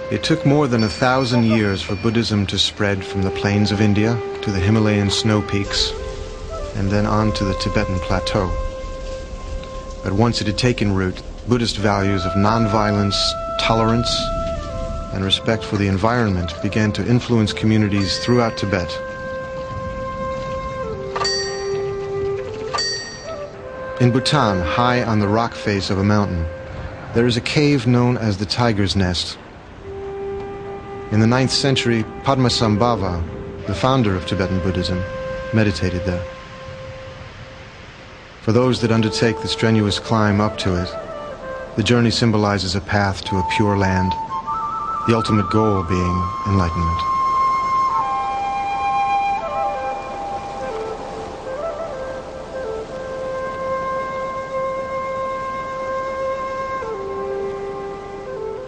It took more than 1,000 years for Buddhism to spread from the plains of India to the Himalayan snow peaks and then on to the Tibetan plateau. But once it had taken root, Buddhist values of nonviolence, tolerance, and respect for the environment began to influence communities throughout Tibet. In Bhutan, high on the rock face of a mountain, there is a cave known as the Tiger's Nest. In the 9th century, Padmasambhava, the founder of Tibetan Buddhism, meditated there. For those that undertake the strenuous climb up to it, the journey symbolizes a path to a pure land, the ultimate goal being enlightenment.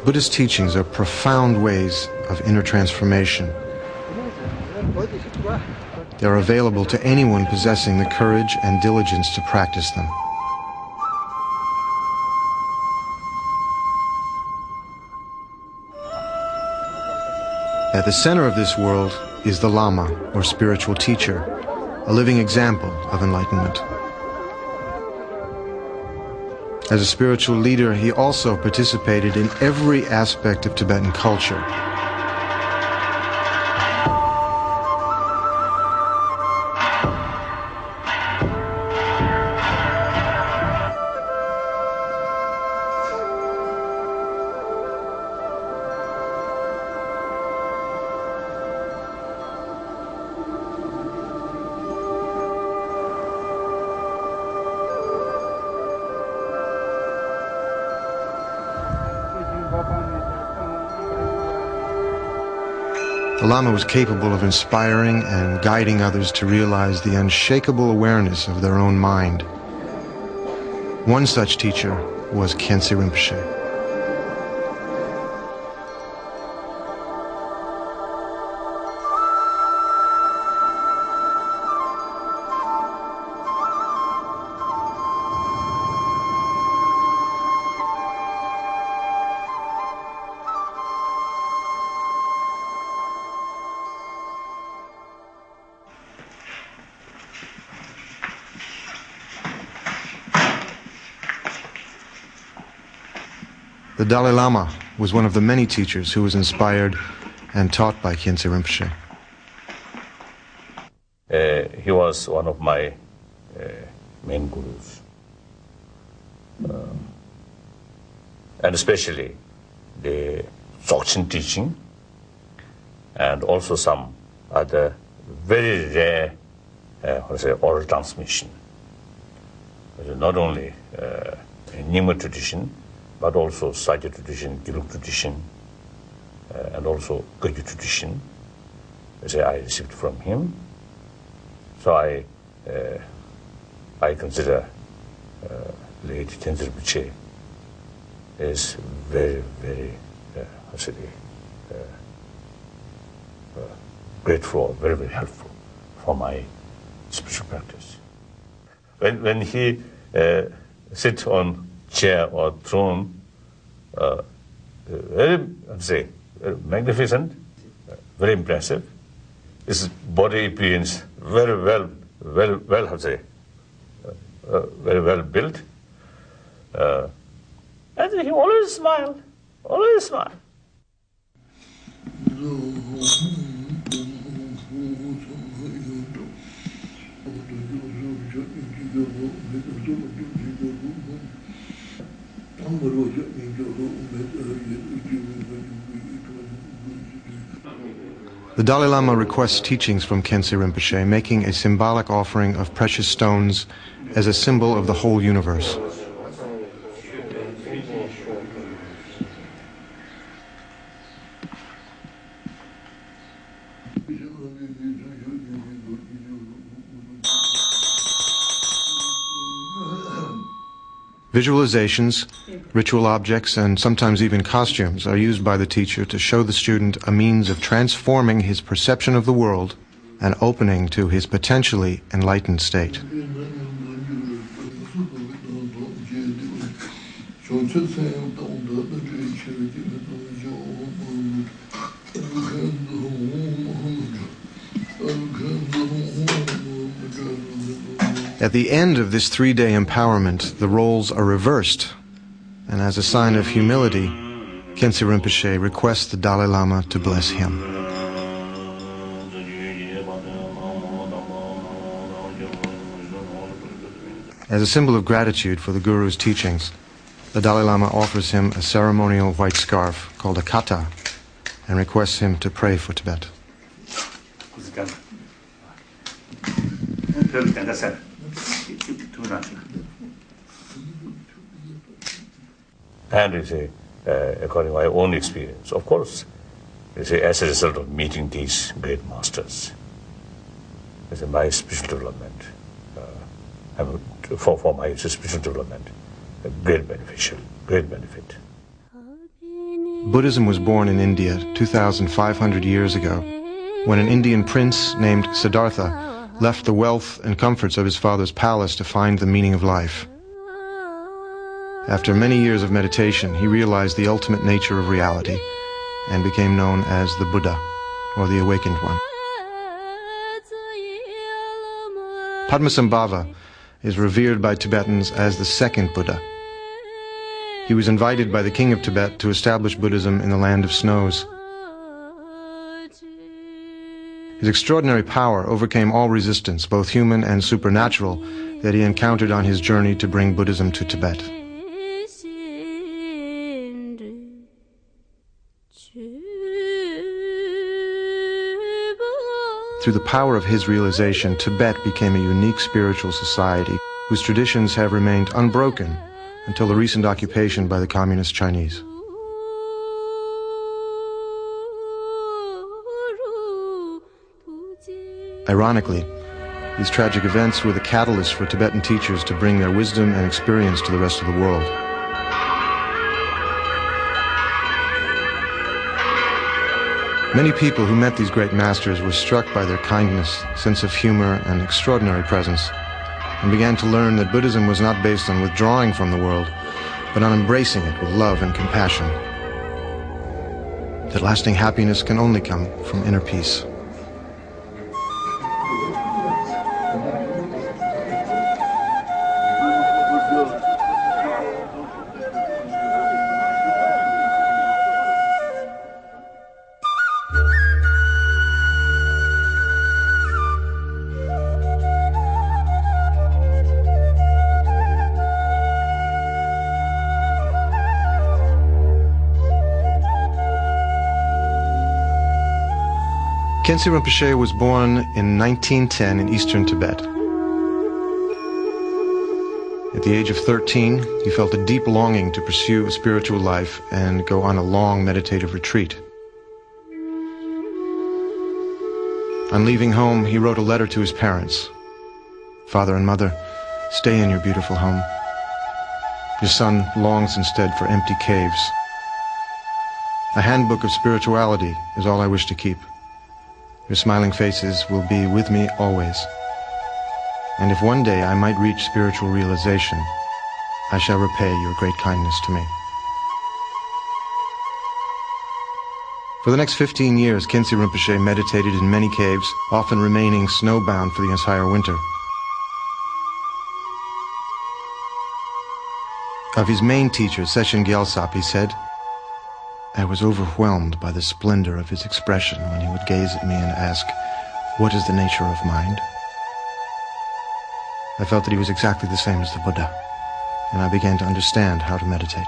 Buddhist teachings are profound ways of inner transformation. They are available to anyone possessing the courage and diligence to practice them. At the center of this world is the Lama, or spiritual teacher, a living example of enlightenment. As a spiritual leader, he also participated in every aspect of Tibetan culture. The Lama was capable of inspiring and guiding others to realize the unshakable awareness of their own mind. One such teacher was Khyentse Rinpoche. The Dalai Lama was one of the many teachers who was inspired and taught by Khyentse Rinpoche. He was one of my main gurus. And especially the Dzogchen teaching and also some other very rare oral transmission. Not only Nyingma tradition, but also Sajya tradition, Gelug tradition, and also Gurju tradition, which I received from him. So I consider late Khyentse Rinpoche is very, very grateful, very, very helpful for my spiritual practice. When he sits on chair or throne, very magnificent, very impressive. His body appearance very well built, and he always smiled, always smiled. The Dalai Lama requests teachings from Khyentse Rinpoche, making a symbolic offering of precious stones as a symbol of the whole universe. Visualizations, ritual objects, and sometimes even costumes are used by the teacher to show the student a means of transforming his perception of the world and opening to his potentially enlightened state. At the end of this 3-day empowerment, the roles are reversed, and as a sign of humility, Khyentse Rinpoche requests the Dalai Lama to bless him. As a symbol of gratitude for the Guru's teachings, the Dalai Lama offers him a ceremonial white scarf called a kata and requests him to pray for Tibet. And according to my own experience, of course, as a result of meeting these great masters, my spiritual development, for my spiritual development, great benefit. Buddhism was born in India 2,500 years ago, when an Indian prince named Siddhartha left the wealth and comforts of his father's palace to find the meaning of life. After many years of meditation, he realized the ultimate nature of reality and became known as the Buddha, or the Awakened One. Padmasambhava is revered by Tibetans as the second Buddha. He was invited by the king of Tibet to establish Buddhism in the land of snows. His extraordinary power overcame all resistance, both human and supernatural, that he encountered on his journey to bring Buddhism to Tibet. Through the power of his realization, Tibet became a unique spiritual society whose traditions have remained unbroken until the recent occupation by the Communist Chinese. Ironically, these tragic events were the catalyst for Tibetan teachers to bring their wisdom and experience to the rest of the world. Many people who met these great masters were struck by their kindness, sense of humor, and extraordinary presence, and began to learn that Buddhism was not based on withdrawing from the world, but on embracing it with love and compassion. That lasting happiness can only come from inner peace. Khyentse Rinpoche was born in 1910 in eastern Tibet. At the age of 13, he felt a deep longing to pursue a spiritual life and go on a long meditative retreat. On leaving home, he wrote a letter to his parents. "Father and Mother, stay in your beautiful home. Your son longs instead for empty caves. A handbook of spirituality is all I wish to keep. Your smiling faces will be with me always. And if one day I might reach spiritual realization, I shall repay your great kindness to me." For the next 15 years, Khyentse Rinpoche meditated in many caves, often remaining snowbound for the entire winter. Of his main teacher, Session Gyaltsap, he said, "I was overwhelmed by the splendor of his expression when he would gaze at me and ask, 'What is the nature of mind?' I felt that he was exactly the same as the Buddha, and I began to understand how to meditate."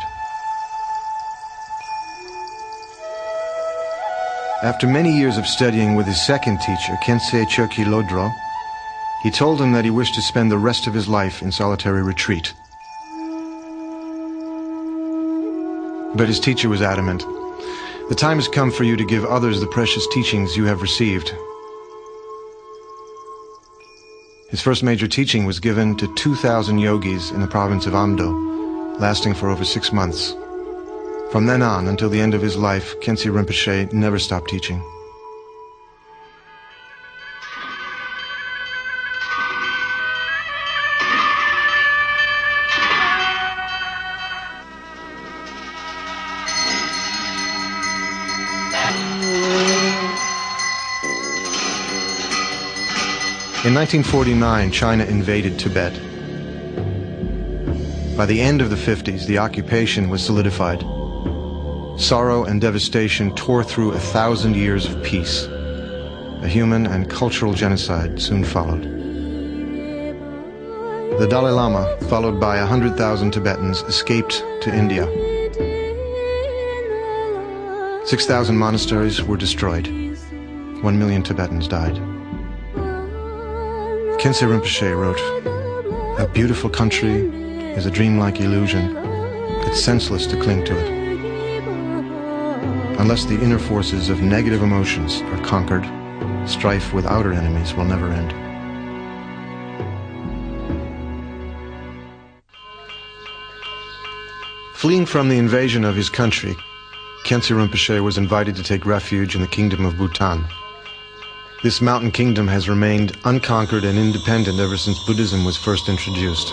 After many years of studying with his second teacher, Khyentse Chökyi Lodro, he told him that he wished to spend the rest of his life in solitary retreat. But his teacher was adamant. "The time has come for you to give others the precious teachings you have received." His first major teaching was given to 2,000 yogis in the province of Amdo, lasting for over 6 months. From then on, until the end of his life, Khyentse Rinpoche never stopped teaching. In 1949, China invaded Tibet. By the end of the 50s, the occupation was solidified. Sorrow and devastation tore through 1,000 years of peace. A human and cultural genocide soon followed. The Dalai Lama, followed by 100,000 Tibetans, escaped to India. 6,000 monasteries were destroyed. 1 million Tibetans died. Khyentse Rinpoche wrote, "A beautiful country is a dreamlike illusion. It's senseless to cling to it. Unless the inner forces of negative emotions are conquered, strife with outer enemies will never end." Fleeing from the invasion of his country, Khyentse Rinpoche was invited to take refuge in the kingdom of Bhutan. This mountain kingdom has remained unconquered and independent ever since Buddhism was first introduced.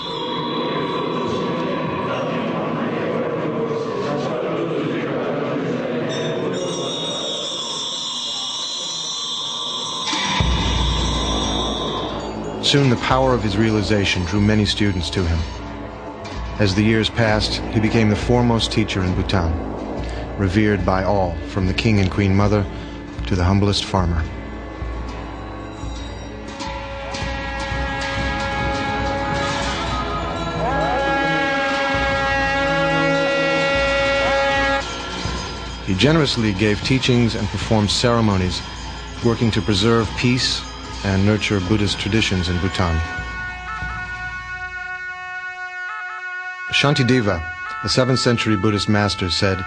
Soon the power of his realization drew many students to him. As the years passed, he became the foremost teacher in Bhutan, revered by all, from the king and queen mother to the humblest farmer. He generously gave teachings and performed ceremonies, working to preserve peace and nurture Buddhist traditions in Bhutan. Shantideva, the 7th century Buddhist master, said,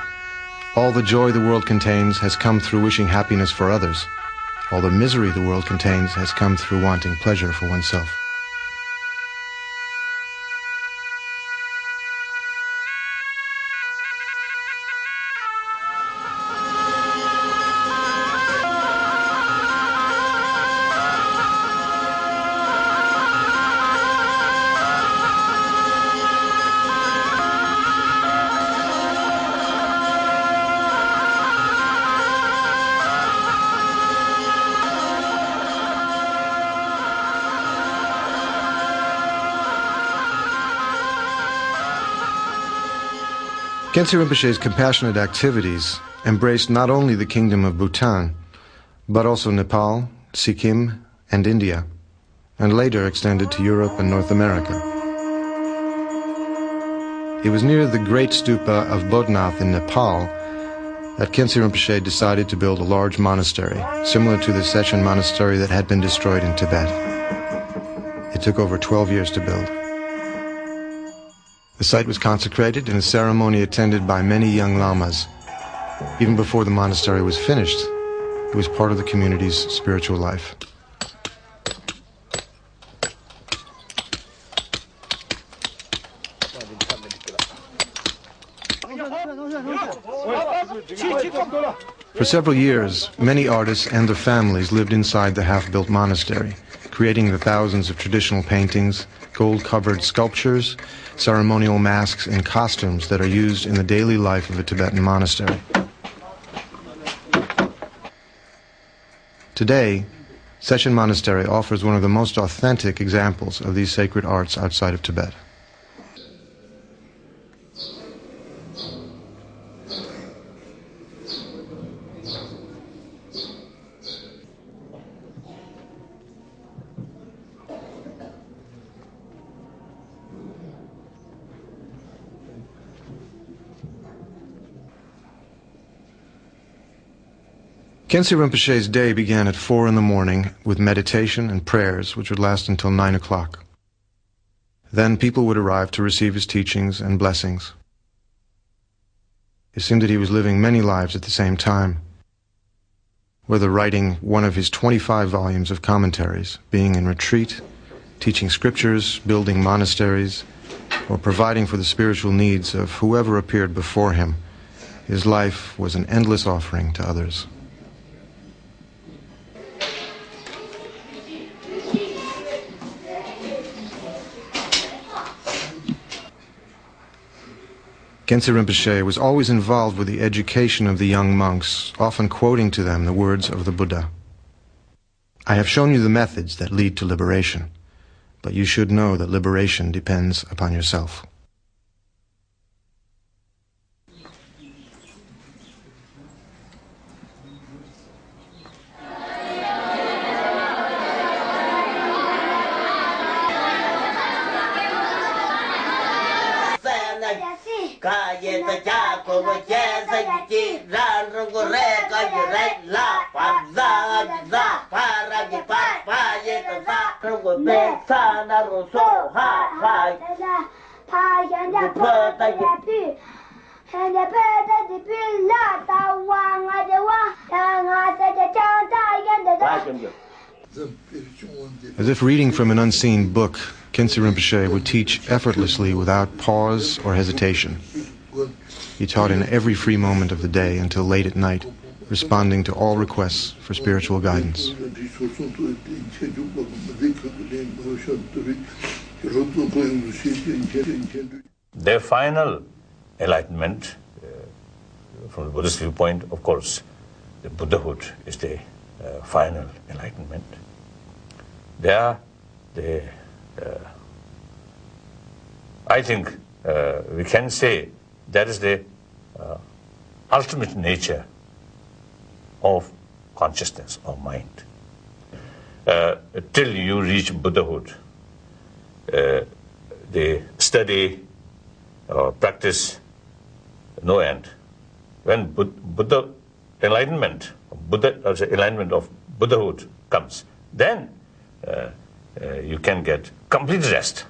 "All the joy the world contains has come through wishing happiness for others. All the misery the world contains has come through wanting pleasure for oneself." Khyentse Rinpoche's compassionate activities embraced not only the kingdom of Bhutan, but also Nepal, Sikkim, and India, and later extended to Europe and North America. It was near the great stupa of Bodhnath in Nepal that Khyentse Rinpoche decided to build a large monastery, similar to the Sechen monastery that had been destroyed in Tibet. It took over 12 years to build. The site was consecrated in a ceremony attended by many young lamas. Even before the monastery was finished, it was part of the community's spiritual life. For several years, many artists and their families lived inside the half-built monastery, creating the thousands of traditional paintings, gold-covered sculptures, ceremonial masks, and costumes that are used in the daily life of a Tibetan monastery. Today, Sechen Monastery offers one of the most authentic examples of these sacred arts outside of Tibet. Khyentse Rinpoche's day began at 4 in the morning with meditation and prayers, which would last until 9 o'clock. Then people would arrive to receive his teachings and blessings. It seemed that he was living many lives at the same time, whether writing one of his 25 volumes of commentaries, being in retreat, teaching scriptures, building monasteries, or providing for the spiritual needs of whoever appeared before him. His life was an endless offering to others. Khyentse Rinpoche was always involved with the education of the young monks, often quoting to them the words of the Buddha. I have shown you the methods that lead to liberation, but you should know that liberation depends upon yourself. As if reading from an unseen book, Khyentse Rinpoche would teach effortlessly without pause or hesitation. He taught in every free moment of the day until late at night, responding to all requests for spiritual guidance. Their final enlightenment, from the Buddhist viewpoint, of course, the Buddhahood is the final enlightenment. I think we can say that is the ultimate nature of consciousness or mind. Till you reach Buddhahood, the study or practice, no end. When Buddha enlightenment, enlightenment of Buddhahood comes, then you can get complete rest.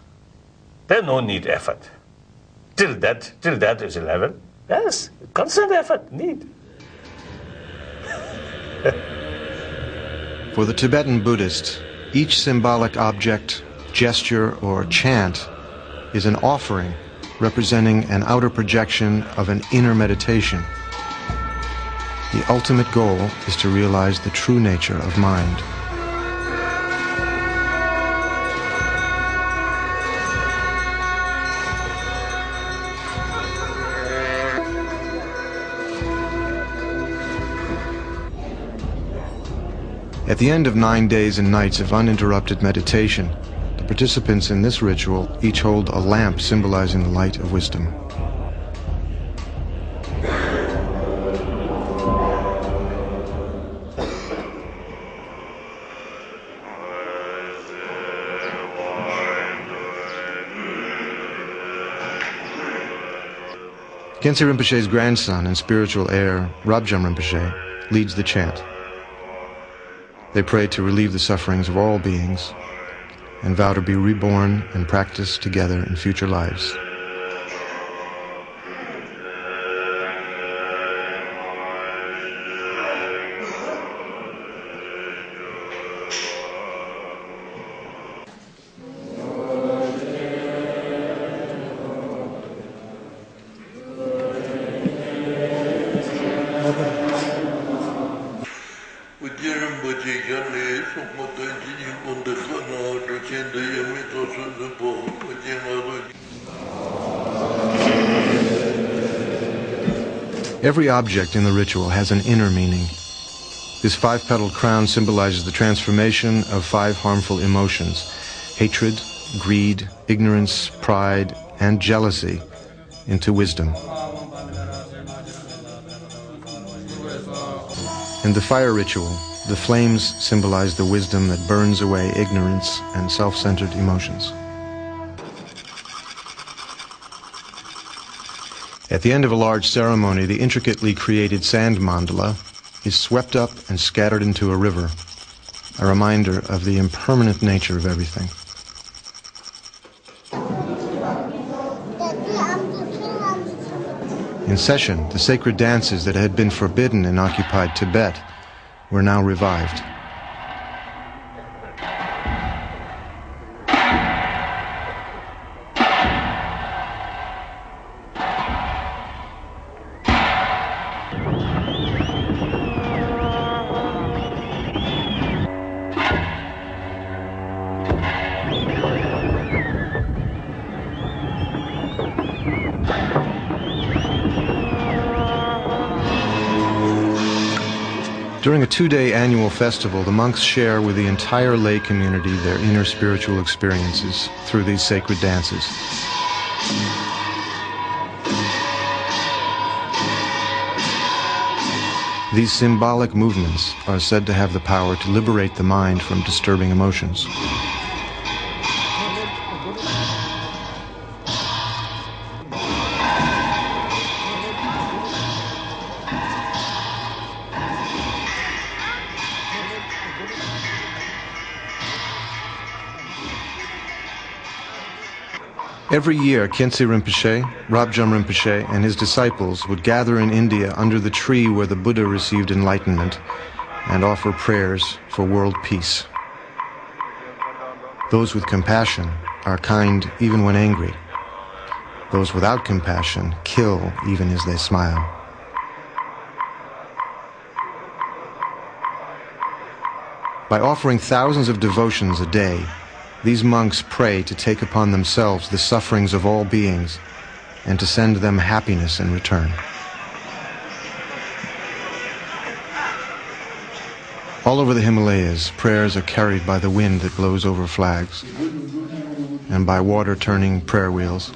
There's no need effort. Till that is a level, yes, constant effort need. For the Tibetan Buddhist, each symbolic object, gesture, or chant is an offering representing an outer projection of an inner meditation. The ultimate goal is to realize the true nature of mind. At the end of 9 days and nights of uninterrupted meditation, the participants in this ritual each hold a lamp symbolizing the light of wisdom. Khyentse Rinpoche's grandson and spiritual heir, Rabjam Rinpoche, leads the chant. They pray to relieve the sufferings of all beings and vow to be reborn and practice together in future lives. Every object in the ritual has an inner meaning. This 5-petaled crown symbolizes the transformation of 5 harmful emotions: hatred, greed, ignorance, pride, and jealousy into wisdom. In the fire ritual, the flames symbolize the wisdom that burns away ignorance and self-centered emotions. At the end of a large ceremony, the intricately created sand mandala is swept up and scattered into a river, a reminder of the impermanent nature of everything. In session, the sacred dances that had been forbidden in occupied Tibet were now revived. During a 2-day annual festival, the monks share with the entire lay community their inner spiritual experiences through these sacred dances. These symbolic movements are said to have the power to liberate the mind from disturbing emotions. Every year, Khyentse Rinpoche, Rabjam Rinpoche, and his disciples would gather in India under the tree where the Buddha received enlightenment and offer prayers for world peace. Those with compassion are kind even when angry. Those without compassion kill even as they smile. By offering thousands of devotions a day, these monks pray to take upon themselves the sufferings of all beings and to send them happiness in return. All over the Himalayas, prayers are carried by the wind that blows over flags and by water turning prayer wheels.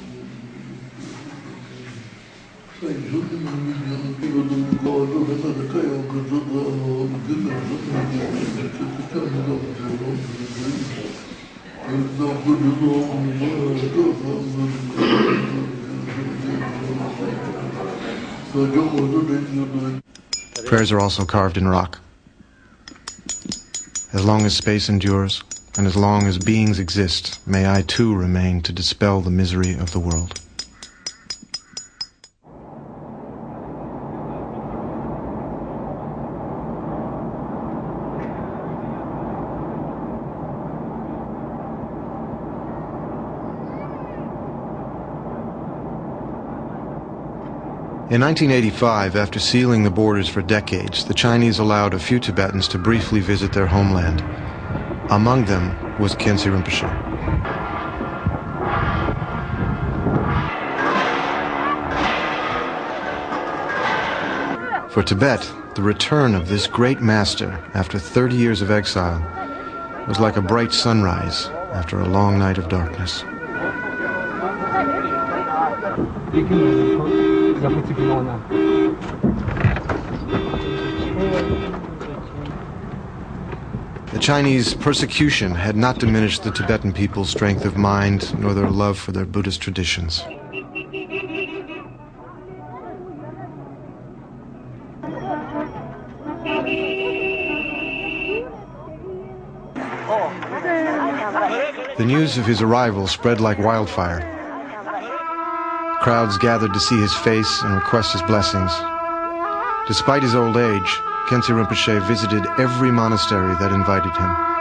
Prayers are also carved in rock. As long as space endures, and as long as beings exist, may I too remain to dispel the misery of the world. In 1985, after sealing the borders for decades, the Chinese allowed a few Tibetans to briefly visit their homeland. Among them was Khyentse Rinpoche. For Tibet, the return of this great master after 30 years of exile was like a bright sunrise after a long night of darkness. The Chinese persecution had not diminished the Tibetan people's strength of mind nor their love for their Buddhist traditions. The news of his arrival spread like wildfire. Crowds gathered to see his face and request his blessings. Despite his old age, Khyentse Rinpoche visited every monastery that invited him.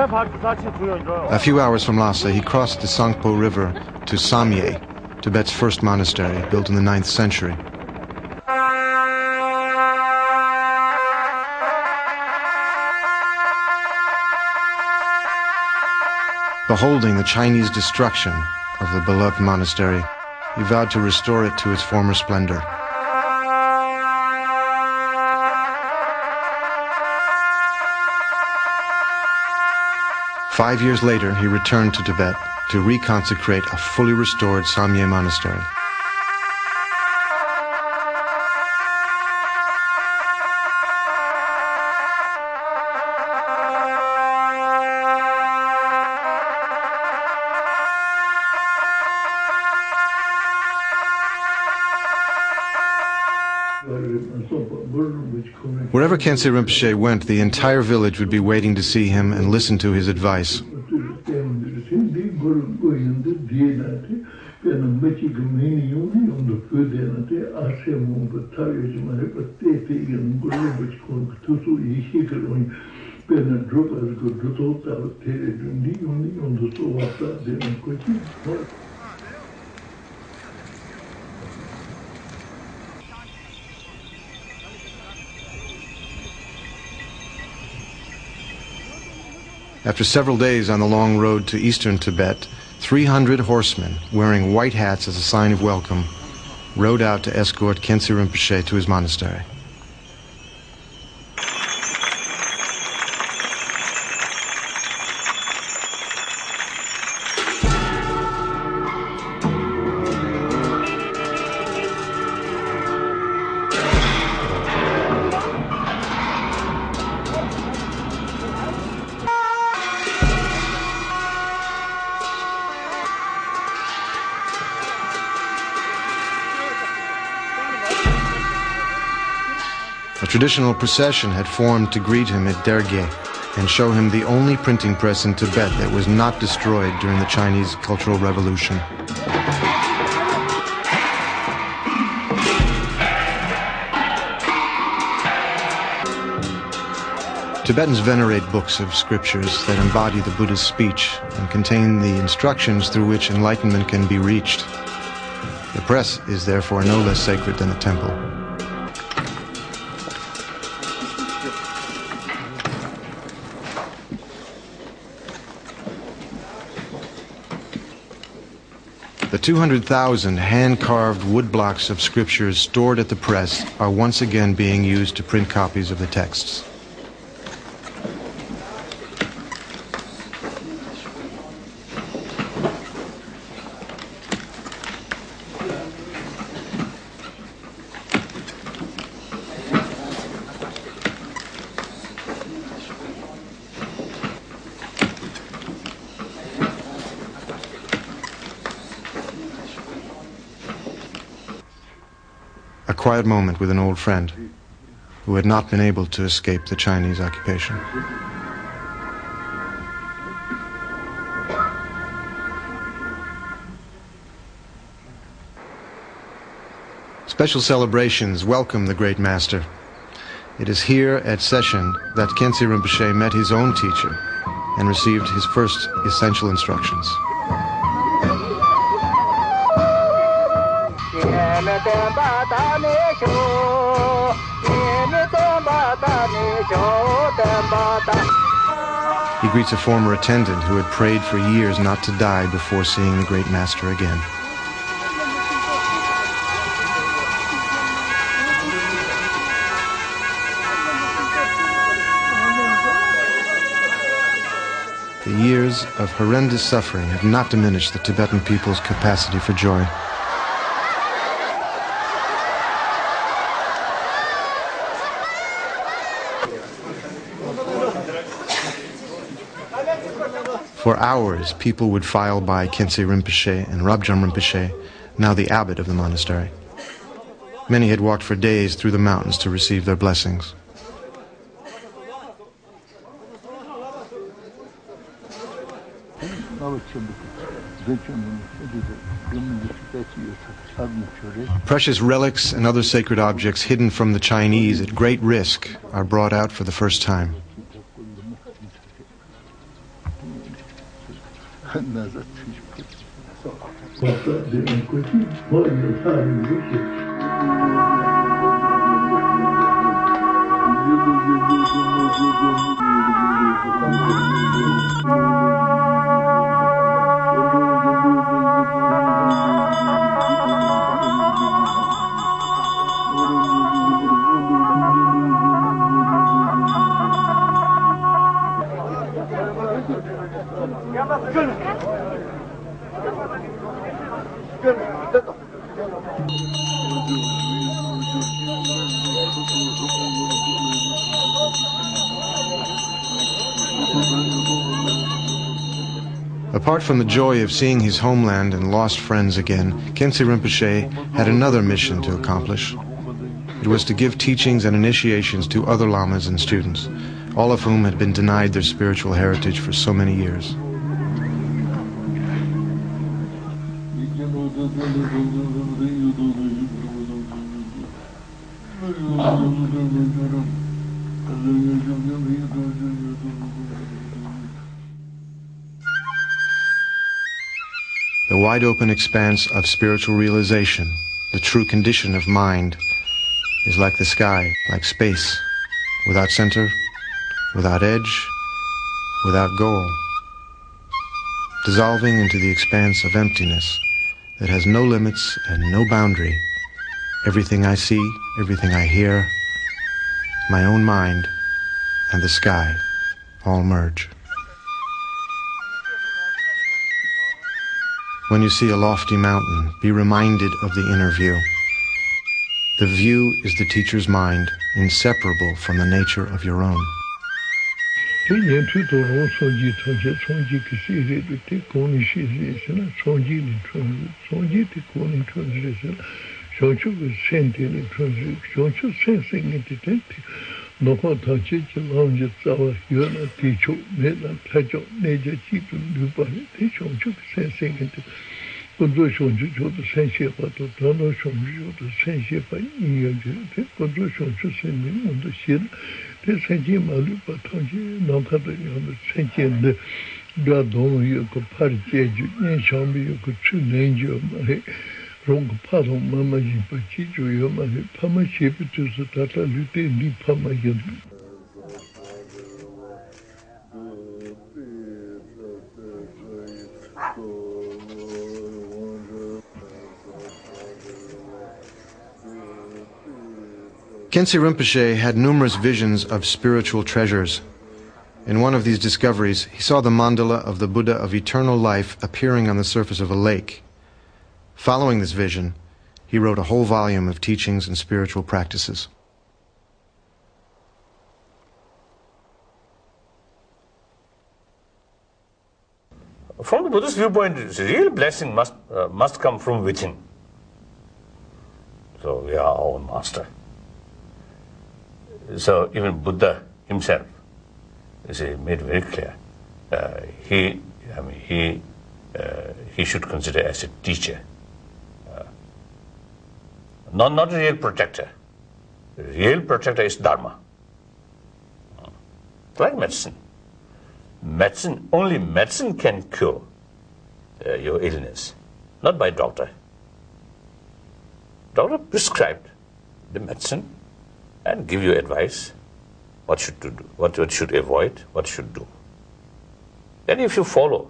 A few hours from Lhasa, he crossed the Sangpo River to Samye, Tibet's first monastery, built in the 9th century. Beholding the Chinese destruction of the beloved monastery, he vowed to restore it to its former splendor. Five years later, he returned to Tibet to reconsecrate a fully restored Samye monastery. Wherever Khyentse Rinpoche went, the entire village would be waiting to see him and listen to his advice. After several days on the long road to eastern Tibet, 300 horsemen, wearing white hats as a sign of welcome, rode out to escort Khyentse Rinpoche to his monastery. A traditional procession had formed to greet him at Derge and show him the only printing press in Tibet that was not destroyed during the Chinese Cultural Revolution. Tibetans venerate books of scriptures that embody the Buddha's speech and contain the instructions through which enlightenment can be reached. The press is therefore no less sacred than the temple. The 200,000 hand-carved wood blocks of scriptures stored at the press are once again being used to print copies of the texts. A quiet moment with an old friend who had not been able to escape the Chinese occupation. Special celebrations welcome the great master. It is here at Session that Khyentse Rinpoche met his own teacher and received his first essential instructions. He greets a former attendant who had prayed for years not to die before seeing the great master again. The years of horrendous suffering have not diminished the Tibetan people's capacity for joy. For hours, people would file by Khyentse Rinpoche and Rabjam Rinpoche, now the abbot of the monastery. Many had walked for days through the mountains to receive their blessings. Precious relics and other sacred objects hidden from the Chinese at great risk are brought out for the first time. Apart from the joy of seeing his homeland and lost friends again, Khyentse Rinpoche had another mission to accomplish. It was to give teachings and initiations to other lamas and students, all of whom had been denied their spiritual heritage for so many years. The wide-open expanse of spiritual realization, the true condition of mind, is like the sky, like space, without center, without edge, without goal, dissolving into the expanse of emptiness that has no limits and no boundary. Everything I see, everything I hear, my own mind, and the sky all merge. When you see a lofty mountain, be reminded of the inner view. The view is the teacher's mind, inseparable from the nature of your own. Khyentse Rinpoche had numerous visions of spiritual treasures. In one of these discoveries, he saw the mandala of the Buddha of eternal life appearing on the surface of a lake. Following this vision, he wrote a whole volume of teachings and spiritual practices. From the Buddhist viewpoint, real blessing must come from within. So we are our own master. So even Buddha himself, made very clear. He should consider as a teacher, not a real protector. The real protector is Dharma. Like medicine. Only medicine can cure your illness, not by doctor. Doctor prescribed the medicine and give you advice, what should do, what should avoid, what should do. Then if you follow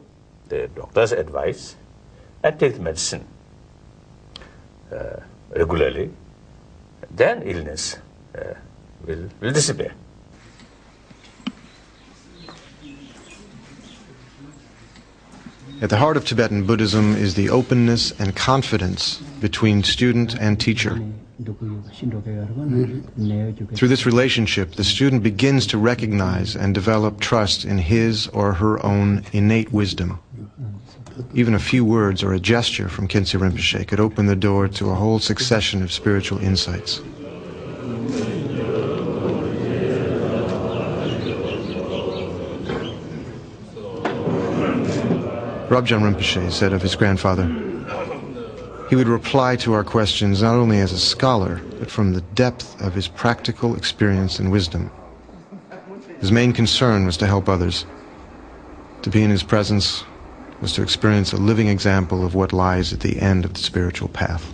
the doctor's advice and take the medicine regularly, then illness will disappear. At the heart of Tibetan Buddhism is the openness and confidence between student and teacher. Through this relationship, the student begins to recognize and develop trust in his or her own innate wisdom. Even a few words or a gesture from Khyentse Rinpoche could open the door to a whole succession of spiritual insights. Rabjan Rinpoche said of his grandfather, he would reply to our questions not only as a scholar, but from the depth of his practical experience and wisdom. His main concern was to help others. To be in his presence was to experience a living example of what lies at the end of the spiritual path.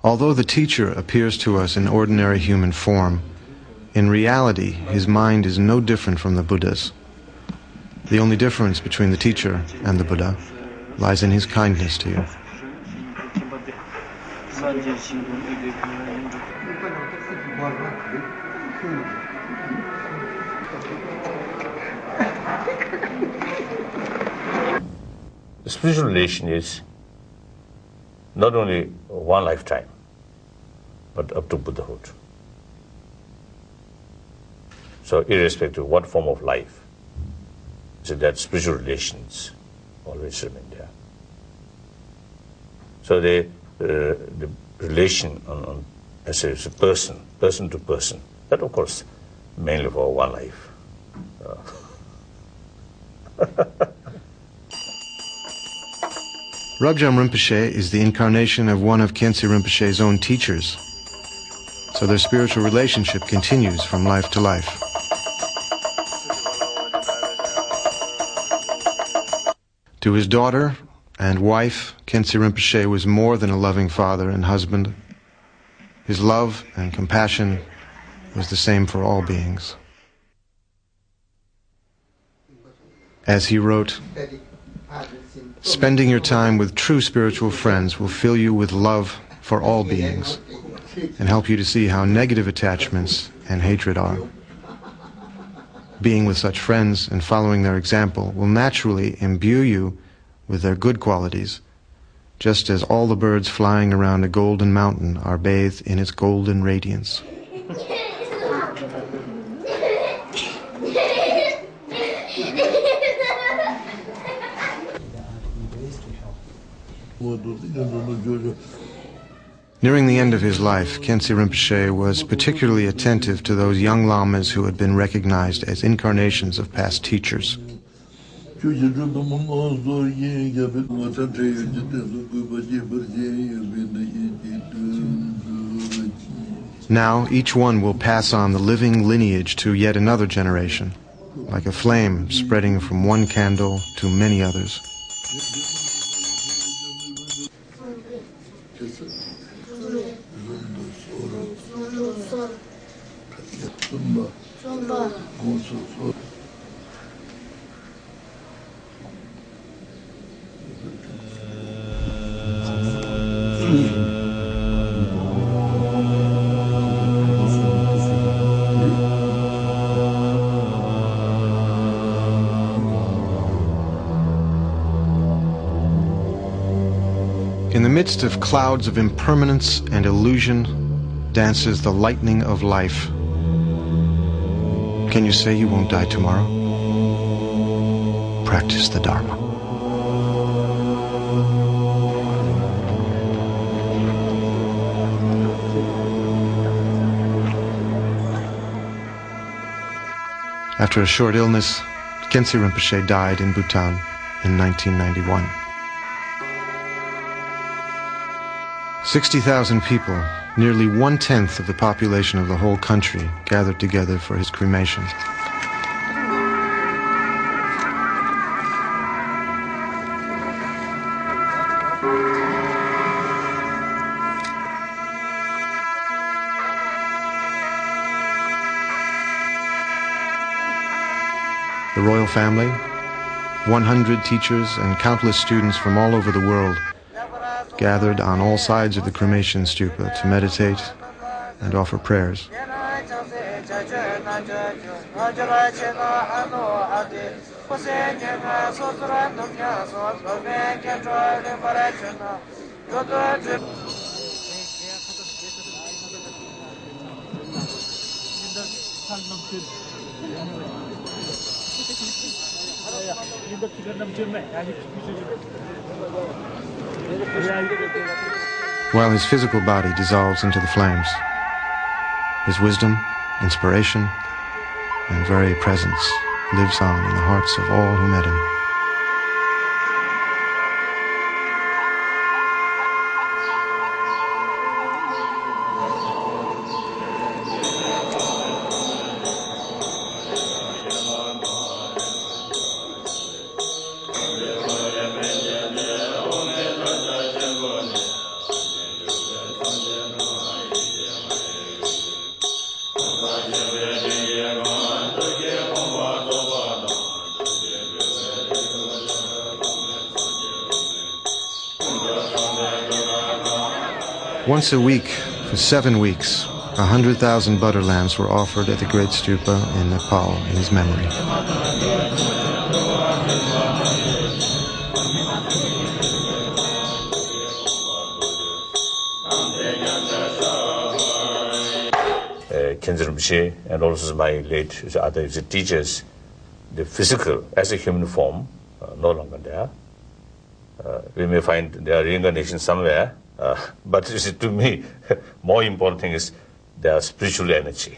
Although the teacher appears to us in ordinary human form, in reality, his mind is no different from the Buddha's. The only difference between the teacher and the Buddha lies in his kindness to you. The spiritual relation is not only one lifetime, but up to Buddhahood. So irrespective of what form of life, so that spiritual relations always remain there. So the relation as a person to person, that of course mainly for one life. Rabjam Rinpoche is the incarnation of one of Khyentse Rinpoche's own teachers, so their spiritual relationship continues from life to life. To his daughter and wife, Khyentse Rinpoche was more than a loving father and husband. His love and compassion was the same for all beings. As he wrote, "Spending your time with true spiritual friends will fill you with love for all beings and help you to see how negative attachments and hatred are. Being with such friends and following their example will naturally imbue you with their good qualities, just as all the birds flying around a golden mountain are bathed in its golden radiance." Nearing the end of his life, Khyentse Rinpoche was particularly attentive to those young lamas who had been recognized as incarnations of past teachers. Now each one will pass on the living lineage to yet another generation, like a flame spreading from one candle to many others. In the midst of clouds of impermanence and illusion dances the lightning of life. Can you say you won't die tomorrow? Practice the Dharma. After a short illness, Khyentse Rinpoche died in Bhutan in 1991. 60,000 people, nearly 1/10 of the population of the whole country, gathered together for his cremation. The royal family, 100 teachers and countless students from all over the world gathered on all sides of the cremation stupa to meditate and offer prayers. While his physical body dissolves into the flames, his wisdom, inspiration, and very presence lives on in the hearts of all who met him. Once a week, for 7 weeks, 100,000 butter lamps were offered at the Great Stupa in Nepal in his memory. Khyentse Rinpoche and also my late other teachers, the physical as a human form no longer there, We may find their reincarnation somewhere, but you see, to me, more important thing is their spiritual energy.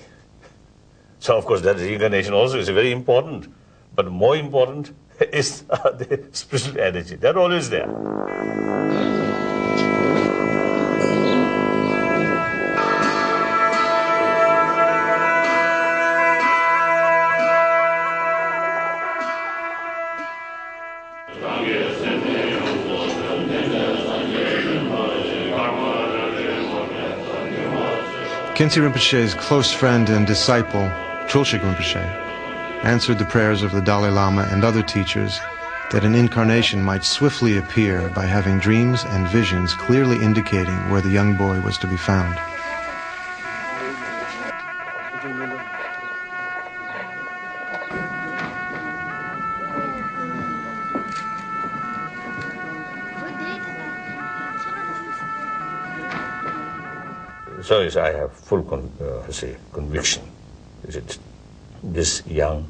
So of course that reincarnation also is very important, but more important is the spiritual energy. They're always there. Khyentse Rinpoche's close friend and disciple, Trulshik Rinpoche, answered the prayers of the Dalai Lama and other teachers that an incarnation might swiftly appear by having dreams and visions clearly indicating where the young boy was to be found. So yes, I have full conviction. Is it this young,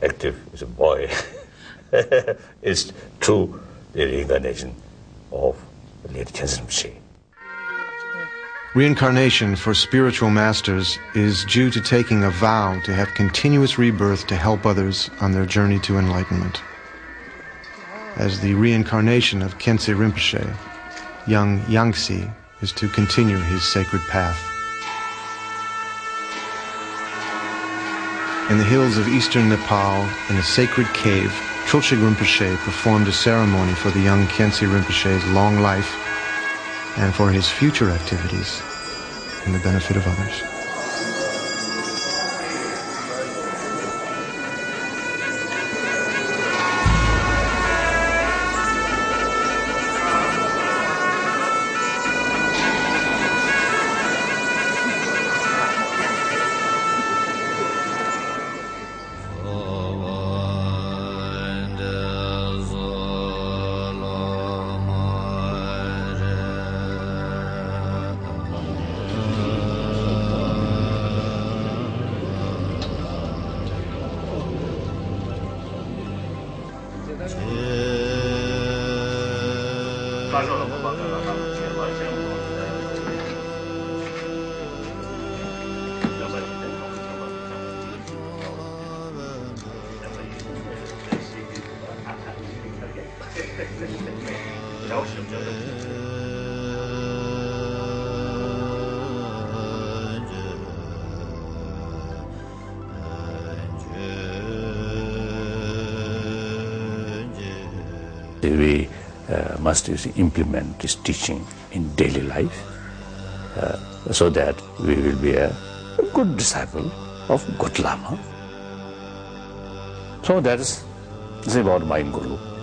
active boy is true the reincarnation of late Khyentse Rinpoche. Reincarnation for spiritual masters is due to taking a vow to have continuous rebirth to help others on their journey to enlightenment. As the reincarnation of Khyentse Rinpoche, young Yangtze is to continue his sacred path. In the hills of eastern Nepal, in a sacred cave, Trulshik Rinpoche performed a ceremony for the young Khyentse Rinpoche's long life and for his future activities in the benefit of others. We must implement this teaching in daily life so that we will be a good disciple of good Lama. So that is about my Guru.